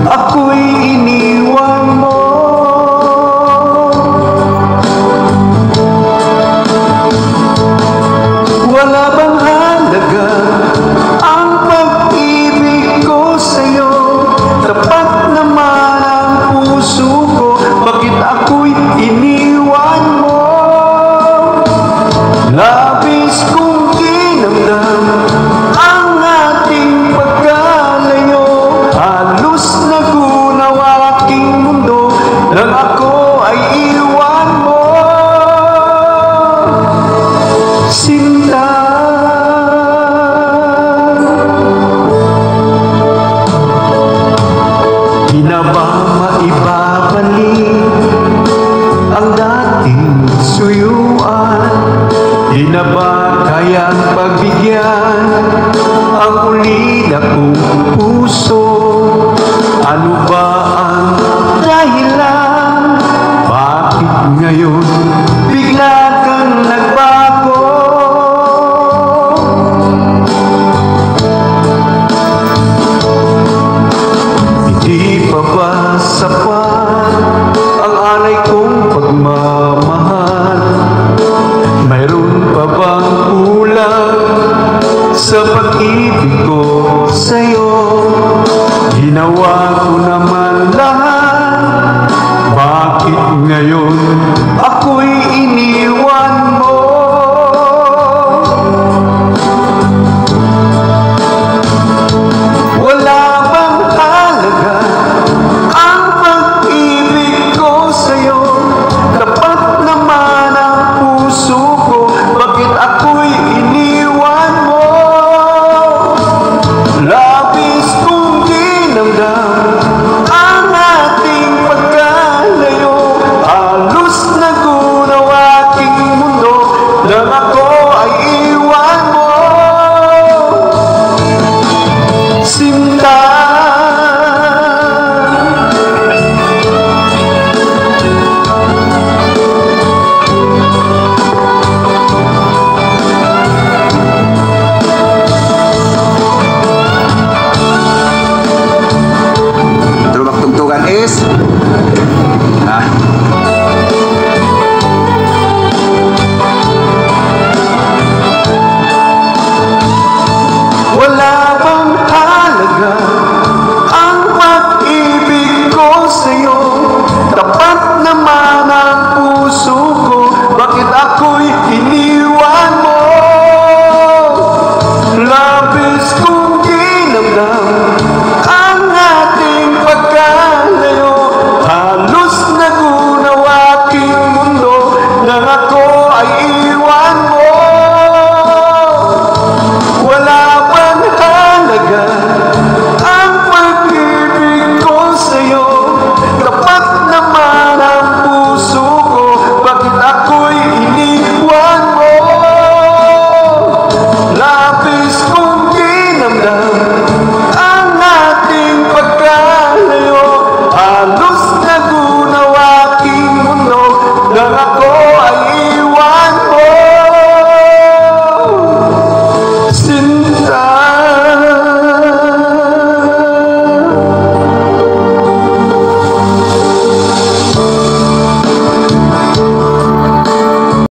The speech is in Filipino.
ako'y iniwan mo. Wala bang halaga ang pag-ibig ko sa'yo? Tapat naman ang puso ko, bakit ako'y iniwan mo? Labis kong dinamdam ang ating pagkalayo, halos nagunaw aking mundo nang ako ay iwan mo. Sinta, di na ba maibabalik ang dating suyuan? Di na ba kayang pagbigyan ang ulila kong puso? Ano ba ang dahilan? Bakit ngayon bigla kang nagbago? Hindi pa ba sapat ang alay kong pagmamahal? Mayroon pa bang kulang sa pag-ibig ko sa'yo? Ginawa ko naman